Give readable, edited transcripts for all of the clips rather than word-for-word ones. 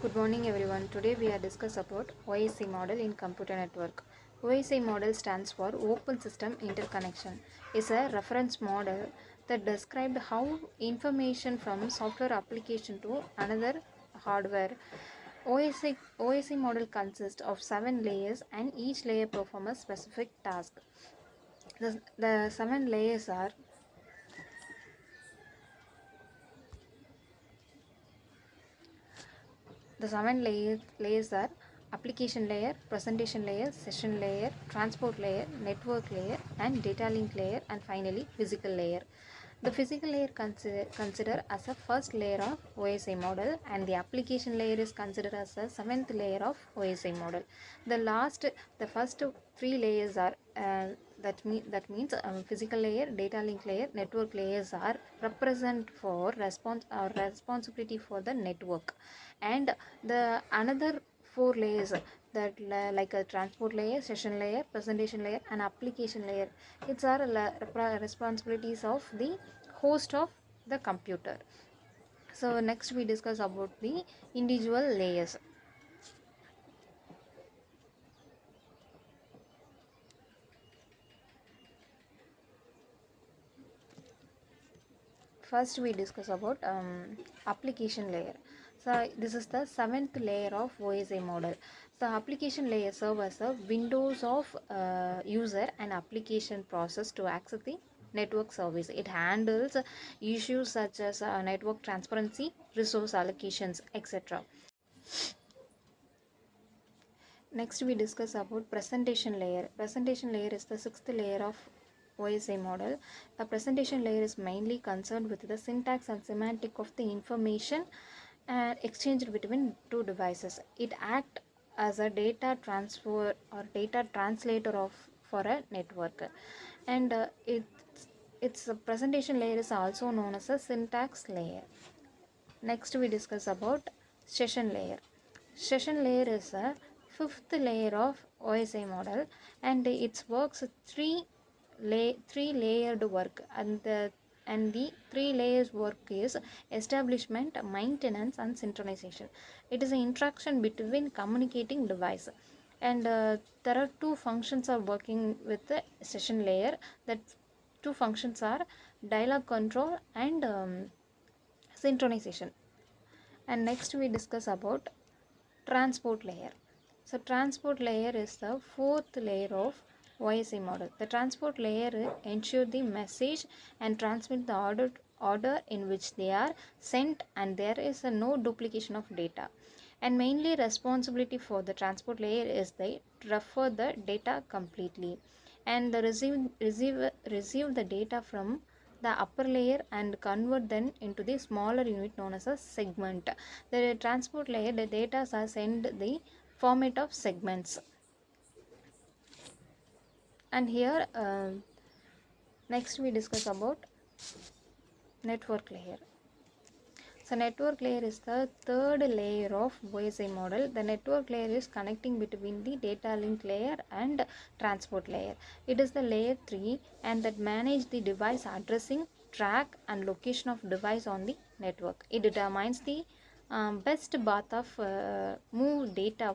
Good morning everyone. Today we are discuss about OSI model in computer network. OSI model stands for Open System Interconnection. Is a reference model that describes how information from software application to another hardware. OSI model consists of 7 layers and each layer performs a specific task. The 7 layers are The layers are application layer, presentation layer, session layer, transport layer, network layer, and data link layer, and finally physical layer. The physical layer consider as a first layer of OSI model, and the application layer is considered as a seventh layer of OSI model. The first three layers are that means physical layer, data link layer, network layers are represent for responsibility for the network, and the another four layers like a transport layer, session layer, presentation layer, and application layer, it's are responsibilities of the host of the computer. So next we discuss about the individual layers. First we discuss about application layer. So this is the seventh layer of OSI model. So application layer serves as a windows of user and application process to access the network service. It handles issues such as network transparency, resource allocations, etc. Next we discuss about presentation layer. Presentation layer is the sixth layer of OSI model. A presentation layer is mainly concerned with the syntax and semantic of the information exchanged between two devices. It acts as a data transfer or data translator of for a network, and its presentation layer is also known as a syntax layer. Next we discuss about session layer. Session layer is a fifth layer of OSI model, and it works three layered work, and the three layers work is establishment, maintenance, and synchronization. It is an interaction between communicating device, and there are two functions are working with the session layer. That two functions are dialog control and synchronization. And next we discuss about transport layer. So transport layer is the fourth layer of OSI model. The transport layer ensure the message and transmit the order in which they are sent, and there is no duplication of data. And mainly responsibility for the transport layer is they refer the data completely, and the receive the data from the upper layer and convert them into the smaller unit known as a segment. The transport layer, the data are sent the format of segments. And here next we discuss about network layer. So network layer is the third layer of OSI model. The network layer is connecting between the data link layer and transport layer. It is the layer 3 and that manage the device addressing, track, and location of device on the network. It determines the best path of move data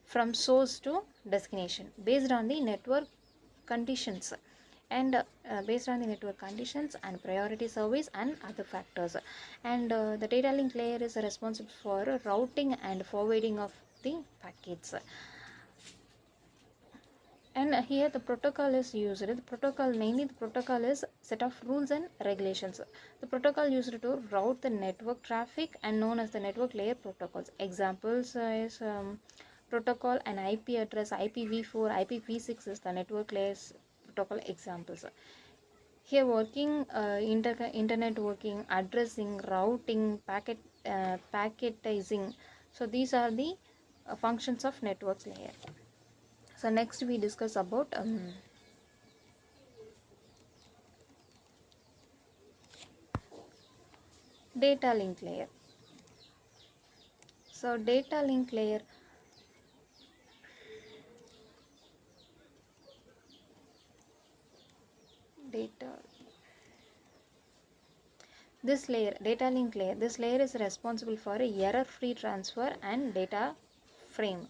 from source to destination based on the network conditions, and based on the network conditions and priority service and other factors. And the data link layer is responsible for routing and forwarding of the packets. And here the protocol is used. The protocol, mainly the protocol is set of rules and regulations. The protocol used to route the network traffic and known as the network layer protocols. Examples is protocol and IP address. IPv4, IPv6 is the network layers protocol examples. Here working internet working, addressing, routing, packetizing. So these are the functions of network layer. So next we discuss about data link layer. So data link layer, data This layer, data link layer, this layer is responsible for error-free transfer and data frame.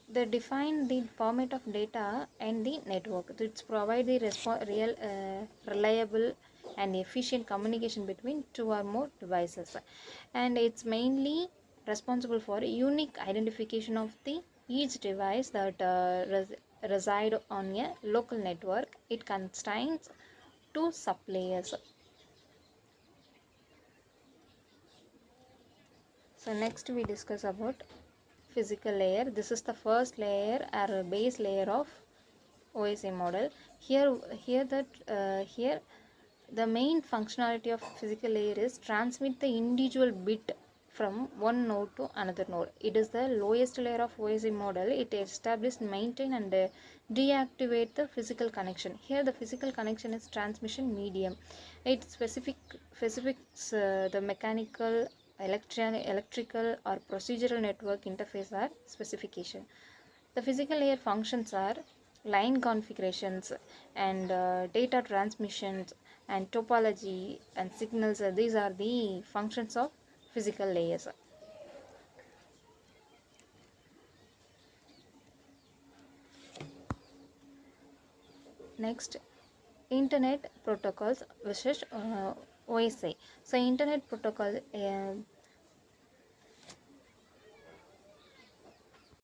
They define the format of data and the network. It's provide the reliable and efficient communication between two or more devices, and it's mainly responsible for unique identification of the each device that reside on a local network. It contains two sublayers. So next we discuss about physical layer. This is the first layer or base layer of OSI model. Here the main functionality of physical layer is transmit the individual bit from one node to another node. It is the lowest layer of OSI model. It establishes, maintain and deactivate the physical connection. Here the physical connection is transmission medium. It specifics the mechanical, electrical or procedural network interface or specification. The physical layer functions are line configurations and data transmissions and topology and signals. These are the functions of physical layers. Next, internet protocols versus OSI. So internet protocol,